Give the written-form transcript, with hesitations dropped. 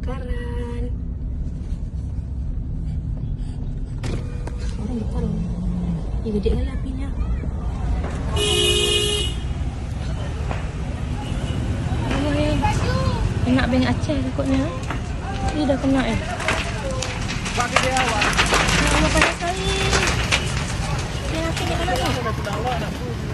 kebakaran. Orang besar loh. Dia gede kali apinya. Oh, ya. Kena beng Aceh takutnya. Ini dah kena Bagi dia awak. Allah panas sekali. Dia api ni mana tu?